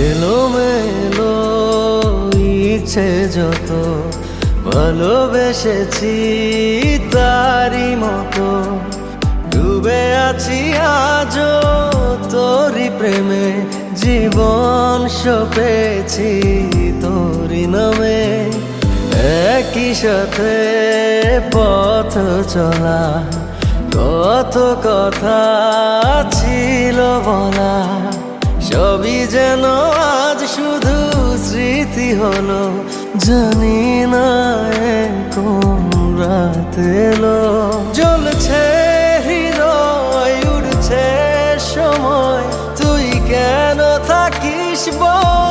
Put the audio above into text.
এলোমেলো ইচ্ছে যত ভালোবেসেছি তারই মতো ডুবে আছি আজও তোরই প্রেমে, জীবন সপেছি তোরই নামে। একই সাথে পথ চলা, কত কথা ছিল বলা, সবই যেন আজ শুধু স্মৃতি হলো। জানি না কোন রাত এলো, জ্বলছে হৃদয়, উড়ছে সময়, তুই কেন থাকিস বল।